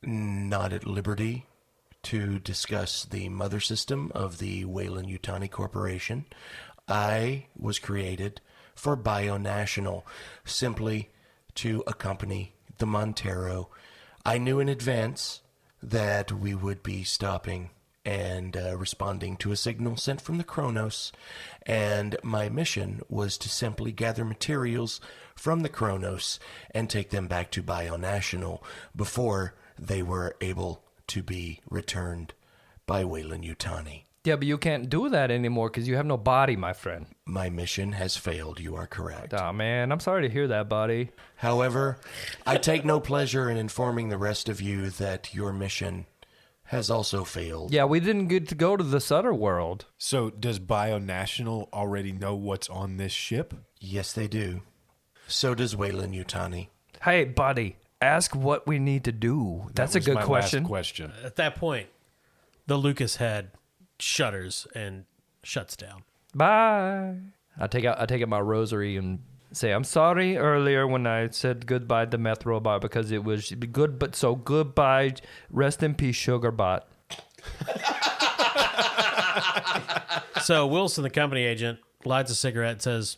not at liberty to discuss the mother system of the Wayland Yutani Corporation. I was created for Bionational, simply to accompany the Montero. I knew in advance that we would be stopping and responding to a signal sent from the Kronos, and my mission was to simply gather materials from the Kronos and take them back to Bionational before they were able to be returned by Wayland Yutani. Yeah, but you can't do that anymore because you have no body, my friend. My mission has failed, you are correct. Aw, man, I'm sorry to hear that, buddy. However, I take no pleasure in informing the rest of you that your mission has also failed. Yeah, we didn't get to go to the Sutter world. So does Bionational already know what's on this ship? Yes, they do. So does Wayland Yutani. Hey, buddy, ask what we need to do. That's a That was good my question. last question. At that point, the Lucas head shudders and shuts down. Bye. I take out my rosary and say, I'm sorry earlier when I said goodbye to Meth Robot because it was good, but so goodbye. Rest in peace, Sugarbot. So Wilson, the company agent, lights a cigarette and says,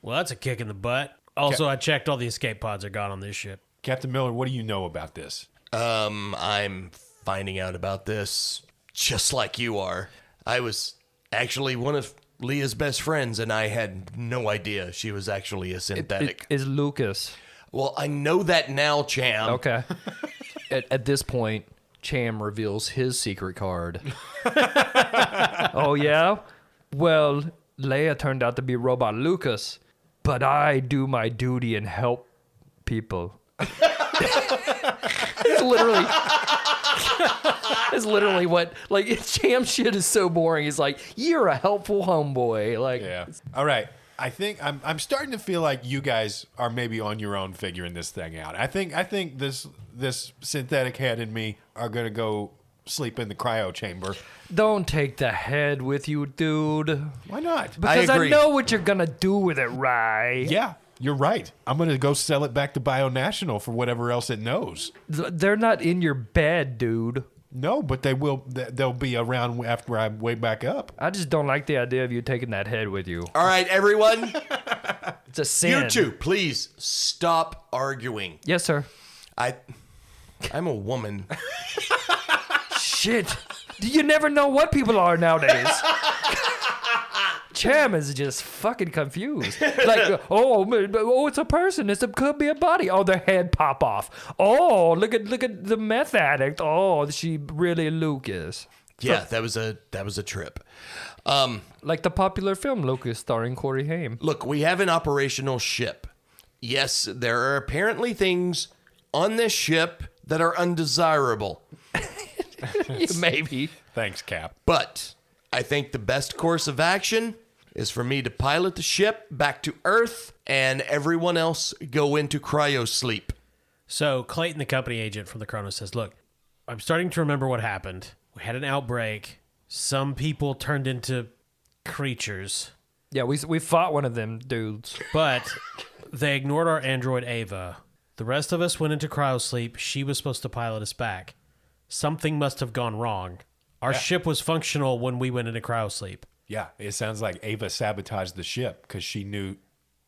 "Well, that's a kick in the butt. Also, I checked all the escape pods are gone on this ship." Captain Miller, what do you know about this? I'm finding out about this just like you are. I was actually one of Leah's best friends, and I had no idea she was actually a synthetic. Is Lucas. Well, I know that now, Cham. Okay. At this point, Cham reveals his secret card. Oh, yeah? Well, Leia turned out to be Robot Lucas, but I do my duty and help people. It's literally what, like, Cham shit is so boring. He's like, you're a helpful homeboy. Like, Yeah. All right. I think I'm starting to feel like you guys are maybe on your own figuring this thing out. I think this synthetic head and me are gonna go sleep in the cryo chamber. Don't take the head with you, dude. Why not? Because I agree. know what you're gonna do with it, right? Yeah, you're right. I'm gonna go sell it back to BioNational for whatever else it knows. They're not in your bed, dude. No, but they will. They'll be around after I'm way back up. I just don't like the idea of you taking that head with you. All right, everyone. It's a sin. You two, please stop arguing. Yes, sir. I'm a woman. Shit. You never know what people are nowadays. Cham is just fucking confused. Like, oh, it's a person. It could be a body. Oh, their head pop off. Oh, look at the meth addict. Oh, she really Lucas. Yeah, that was a trip. Like the popular film Lucas starring Corey Haim. Look, we have an operational ship. Yes, there are apparently things on this ship that are undesirable. Maybe. Thanks, Cap. But I think the best course of action is for me to pilot the ship back to Earth and everyone else go into cryo sleep. So Clayton, the company agent from the Kronos, says, look, I'm starting to remember what happened. We had an outbreak. Some people turned into creatures, Yeah, we fought one of them dudes. but they ignored our android Ava. The rest of us went into cryosleep. She was supposed to pilot us back. Something must have gone wrong. Our ship was functional when we went into cryosleep. Yeah, it sounds like Ava sabotaged the ship because she knew.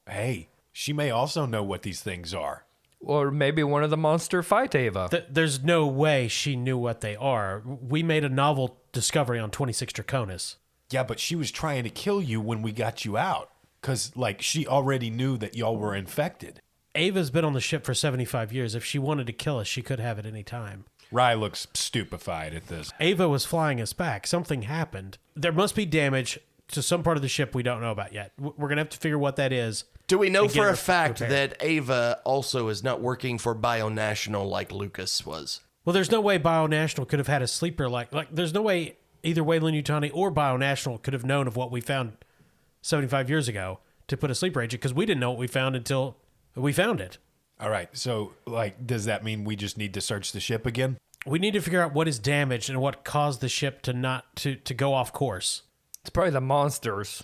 Hey, she may also know what these things are. Or maybe one of the monster fight Ava. There's no way she knew what they are. We made a novel discovery on 26 Draconis. Yeah, but she was trying to kill you when we got you out. Because, like, she already knew that y'all were infected. Ava's been on the ship for 75 years. If she wanted to kill us, she could have at any time. Rye looks stupefied at this. Ava was flying us back. Something happened. There must be damage to some part of the ship we don't know about yet. We're going to have to figure what that is. Do we know And get for a it fact repaired. that Ava also is not working for BioNational like Lucas was? Well, there's no way BioNational could have had a sleeper like there's no way either Weyland Yutani or BioNational could have known of what we found 75 years ago to put a sleeper agent because we didn't know what we found until we found it. All right, so, like, does that mean we just need to search the ship again? We need to figure out what is damaged and what caused the ship to not to go off course. It's probably the monsters.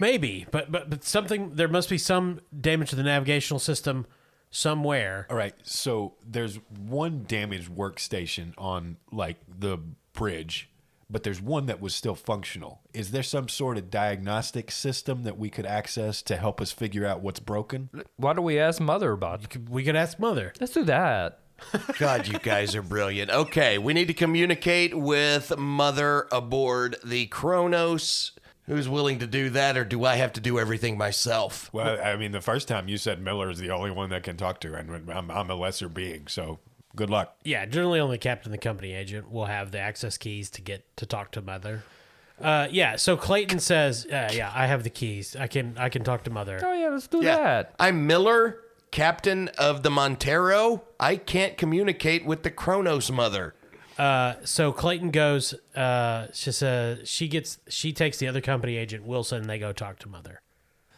Maybe, but something, there must be some damage to the navigational system somewhere. All right, so there's one damaged workstation on, like, the bridge, but there's one that was still functional. Is there some sort of diagnostic system that we could access to help us figure out what's broken? Why don't we ask Mother about it? We could ask Mother. Let's do that. God, you guys are brilliant. Okay, we need to communicate with Mother aboard the Kronos. Who's willing to do that, or do I have to do everything myself? Well, I mean, the first time you said Miller is the only one that can talk to her, and I'm a lesser being, so good luck. Yeah, generally only Captain the company agent will have the access keys to get to talk to Mother. Yeah, so Clayton says, yeah, I have the keys. I can talk to Mother. Oh, yeah, let's do that. I'm Miller, captain of the Montero. I can't communicate with the Kronos Mother. So Clayton goes, she takes the other company agent, Wilson, and they go talk to Mother.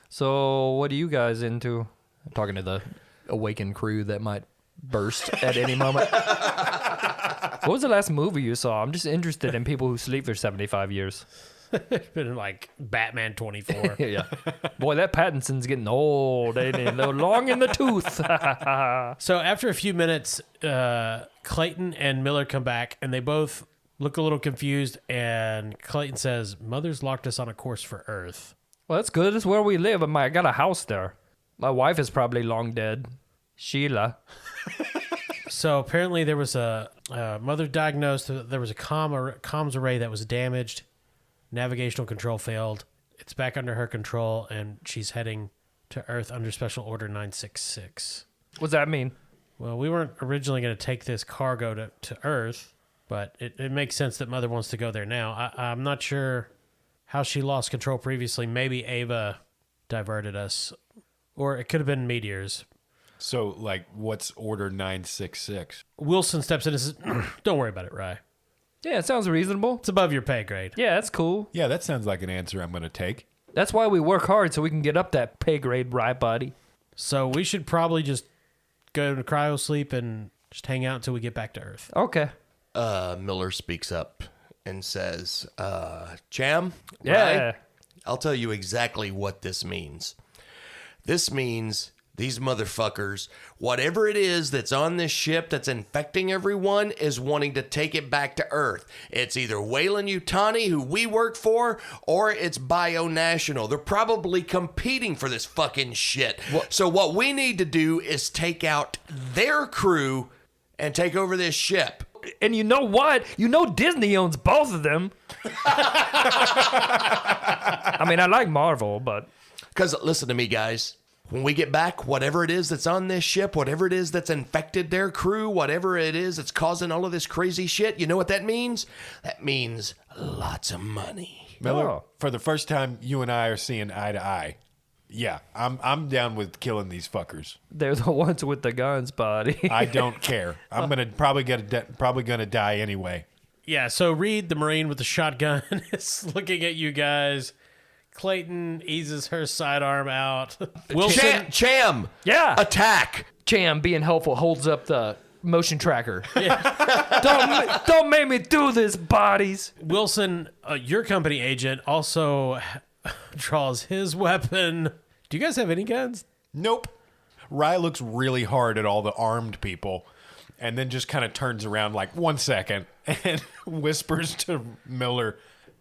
So, what are you guys into? I'm talking to the awakened crew that might burst at any moment. What was the last movie you saw? I'm just interested in people who sleep for 75 years. It's been like Batman 24. Yeah. Boy, that Pattinson's getting old, ain't he? They're long in the tooth. So after a few minutes, Clayton and Miller come back, and they both look a little confused, and Clayton says, Mother's locked us on a course for Earth. Well, that's good. It's where we live. I got a house there. My wife is probably long dead. Sheila. So apparently there was a Mother diagnosed that there was a comms array that was damaged. Navigational control failed. It's back under her control, and she's heading to Earth under Special Order 966. What's that mean? Well, we weren't originally going to take this cargo to Earth, but it makes sense that Mother wants to go there now. I'm not sure how she lost control previously. Maybe Ava diverted us, or it could have been meteors. So, like, what's Order 966? Wilson steps in and says, don't worry about it, Rye. Yeah, it sounds reasonable. It's above your pay grade. Yeah, that's cool. Yeah, that sounds like an answer I'm going to take. That's why we work hard so we can get up that pay grade, right, buddy? So we should probably just go to cryo sleep and just hang out until we get back to Earth. Okay. Miller speaks up and says, Cham, Yeah. Rye, I'll tell you exactly what this means. This means these motherfuckers, whatever it is that's on this ship that's infecting everyone, is wanting to take it back to Earth. It's either Weyland-Yutani, who we work for, or it's Bionational. They're probably competing for this fucking shit. So what we need to do is take out their crew and take over this ship. And you know what? You know Disney owns both of them. I mean, I like Marvel, but... Because listen to me, guys. When we get back, whatever it is that's on this ship, whatever it is that's infected their crew, whatever it is that's causing all of this crazy shit, you know what that means? That means lots of money. Miller, Oh. for the first time, you and I are seeing eye to eye. Yeah, I'm down with killing these fuckers. They're the ones with the guns, buddy. I don't care. I'm gonna probably gonna die anyway. Yeah, so Reed, the Marine with the shotgun, is looking at you guys. Clayton eases her sidearm out. Wilson, Cham! Yeah. Attack! Cham, being helpful, holds up the motion tracker. Don't make me do this, bodies. Wilson, your company agent, also draws his weapon. Do you guys have any guns? Nope. Rye looks really hard at all the armed people and then just kind of turns around like 1 second and whispers to Miller,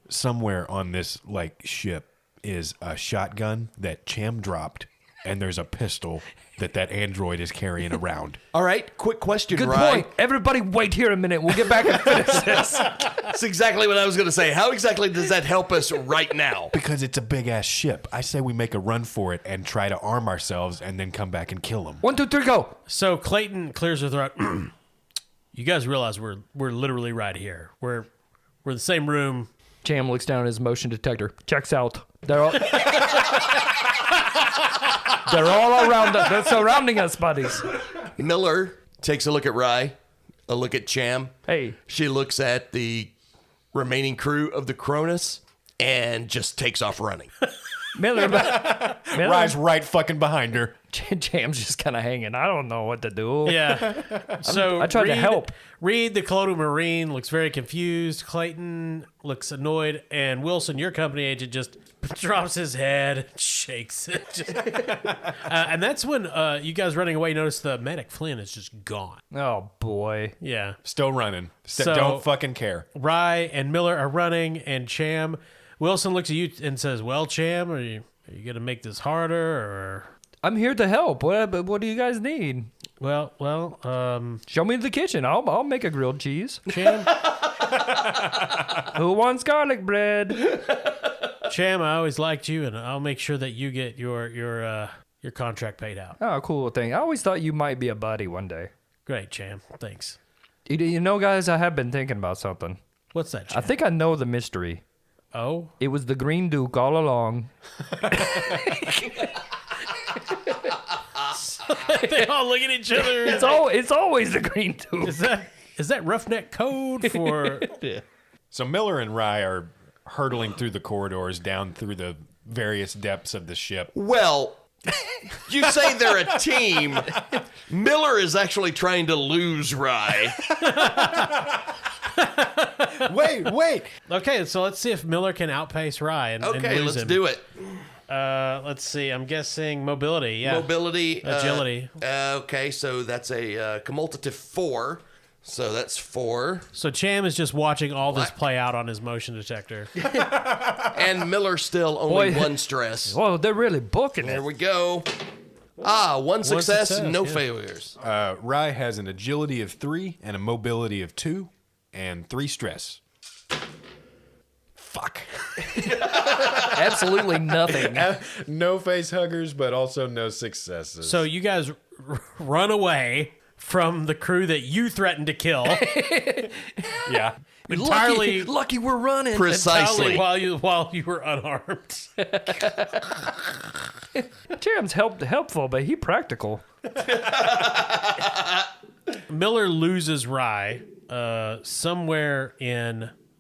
somewhere on this like ship is a shotgun that Cham dropped, and there's a pistol that android is carrying around. All right, quick question, Good Rye. point. Everybody wait here a minute. We'll get back and finish this. That's exactly what I was going to say. How exactly does that help us right now? Because it's a big ass ship. I say we make a run for it and try to arm ourselves and then come back and kill them. 1, 2, 3, go. So Clayton clears her throat. You guys realize we're literally right here. We're the same room. Cham looks down at his motion detector. Checks out. They're all, they're all around us. They're surrounding us, buddies. Miller takes a look at Rye, a look at Cham. Hey. She looks at the remaining crew of the Cronus and just takes off running. Miller. Rye's right fucking behind her. Cham's just kind of hanging. I don't know what to do. Yeah. So I tried to help. Reed, the Colonial Marine, looks very confused. Clayton looks annoyed, and Wilson, your company agent, just drops his head, shakes it, and that's when you guys running away notice the medic Flynn is just gone. Oh, boy. Yeah. Still running. So- Don't fucking care. Rye and Miller are running, and Cham. Wilson looks at you and says, "Well, Cham, are you gonna make this harder, or?" I'm here to help. What do you guys need? Well, Show me the kitchen. I'll make a grilled cheese. Cham, Who wants garlic bread? Cham, I always liked you, and I'll make sure that you get your contract paid out. Oh, cool thing. I always thought you might be a buddy one day. Great, Cham. Thanks. You know, guys, I have been thinking about something. What's that, I Cham? think I know the mystery. Oh, It was the Green Duke all along. they all look at each other. It's always the Green Duke. Is that roughneck code for? So Miller and Rye are hurtling through the corridors down through the various depths of the ship. Well, you say they're a team. Miller is actually trying to lose Rye. Wait. Okay, so let's see if Miller can outpace Rye and Okay, lose let's him. do it. Let's see. I'm guessing mobility. Yeah. Mobility. Agility. Okay, so that's a cumulative 4. So that's 4. So Cham is just watching all this play out on his motion detector. And Miller still only Boy. 1 stress. Whoa, they're really booking There it. we go. 1 success, success, no yeah. failures. Rye has an agility of 3 and a mobility of 2 and 3 stress. Fuck. Absolutely nothing. No face huggers, but also no successes. So you guys run away. from the crew that you threatened to kill. Yeah. entirely lucky we're running. Precisely. while you were unarmed. Cham's helpful, but he practical. Miller loses Rye somewhere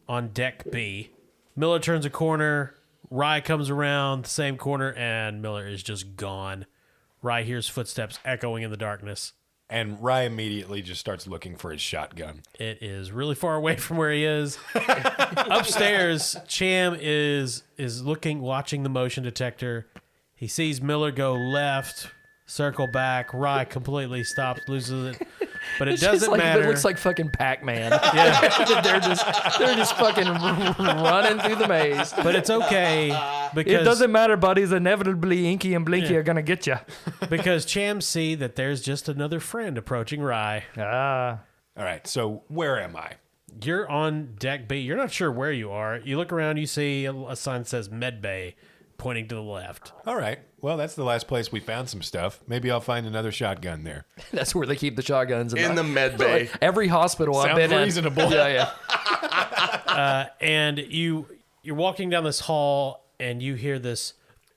on deck B. Miller turns a corner. Rye comes around the same corner, and Miller is just gone. Rye hears footsteps echoing in the darkness. And Rye immediately just starts looking for his shotgun. It is really far away from where he is. Upstairs, Cham is looking, watching the motion detector. He sees Miller go left, circle back. Rye completely stops, loses it. But it doesn't matter. It looks like fucking Pac-Man. Yeah. they're just fucking running through the maze. But it's okay because It doesn't matter, buddies. Inevitably, Inky and Blinky are gonna get you. because Cham see that there's just another friend approaching Rye. Ah, All right, so where am I? You're on deck B. You're not sure where you are. You look around, you see a sign that says Med Bay pointing to the left. All right, well, that's the last place we found some stuff. Maybe I'll find another shotgun there. That's where they keep the shotguns. In the med bay. Every hospital I've Sounds been reasonable. in. Yeah. And you're walking down this hall, and you hear this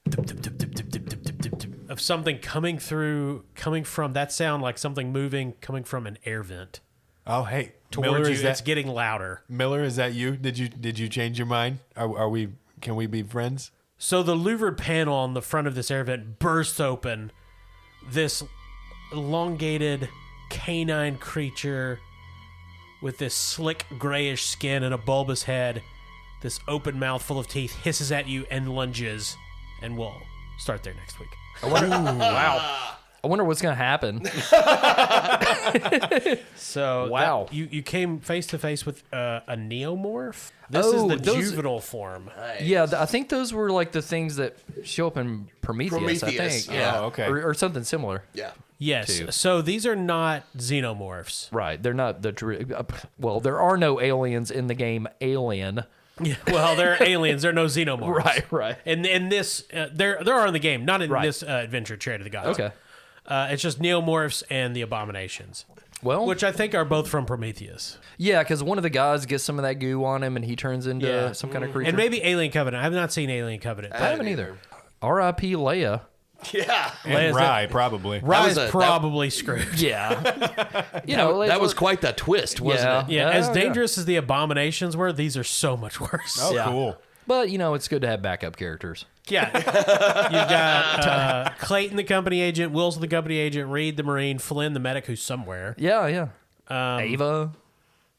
tip, tip, tip, tip, tip, tip, tip, tip, tip, tip, of something coming from that sound like something moving, coming from an air vent Oh, hey, towards Miller, you. is that It's getting louder. Miller? Is that you? Did you change your mind? Are we? Can we be friends? So the louvered panel on the front of this air vent bursts open. This elongated canine creature with this slick grayish skin and a bulbous head, this open mouth full of teeth, hisses at you and lunges. And we'll start there next week. I wonder what's gonna happen. So Wow. you came face to face with a neomorph. This is the those- juvenile form. Yeah, I think those were like the things that show up in Prometheus. I Prometheus, think. yeah. Oh, okay. Or something similar. Yeah. Yes. Two. So these are not xenomorphs. Right. They're not the. Well, there are no aliens in the game Alien. Yeah. Well, they're aliens. They're no xenomorphs. Right. And in this, there are in the game, not in Right. this adventure, Chariot of the Gods. Okay. It's just neomorphs and the abominations, Well, which I think are both from Prometheus. yeah, because one of the guys gets some of that goo on him, and he turns into Yeah. some kind of creature. And maybe Alien Covenant. I have not seen Alien Covenant. I haven't either. R.I.P. Leia. Yeah. And Leia's Rye, probably. Rye's that- probably screwed. Yeah. You know, That was quite the twist, wasn't Yeah. it? Yeah, as dangerous as the abominations were, these are so much worse. Oh, Yeah. cool. But you know, it's good to have backup characters. Yeah. You've got Clayton, the company agent, Wilson, the company agent, Reed, the Marine, Flynn, the medic, who's somewhere. Yeah. Ava.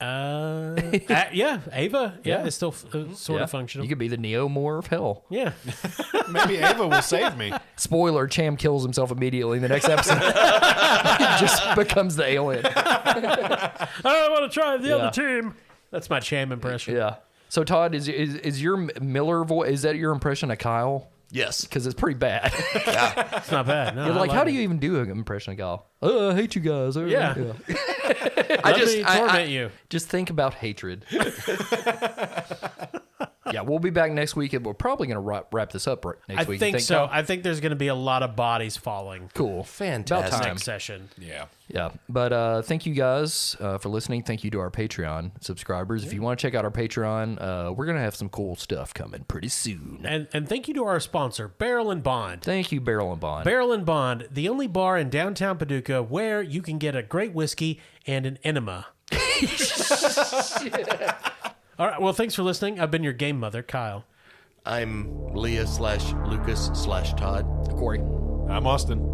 Yeah, Ava. Yeah, it's still sort Yeah. of functional. You could be the neomorph. Hell. Yeah. Maybe Ava will save me. Spoiler: Cham kills himself immediately in the next episode. He just becomes the alien. I want to try the Yeah. other team. That's my Cham impression. Yeah. So Todd, is your Miller voice? Is that your impression of Kyle? Yes. Because it's pretty bad. It's not bad. No, You're I like, how do it. you even do an impression of Kyle? I hate you guys. Yeah. I Let me just torment you. Just think about hatred. Yeah, we'll be back next week, and we're probably going to wrap this up next I week. You think so. Kyle? I think there's going to be a lot of bodies falling Cool. Fantastic. About time. next session. Yeah. Yeah, but thank you guys for listening. Thank you to our Patreon subscribers. If you want to check out our Patreon, we're gonna have some cool stuff coming pretty soon. And thank you to our sponsor, Barrel and Bond. Thank you, Barrel and Bond. Barrel and Bond, the only bar in downtown Paducah where you can get a great whiskey and an enema. All right. Well, thanks for listening. I've been your game mother, Kyle. I'm Leah /Lucas/Todd. Corey. I'm Austin.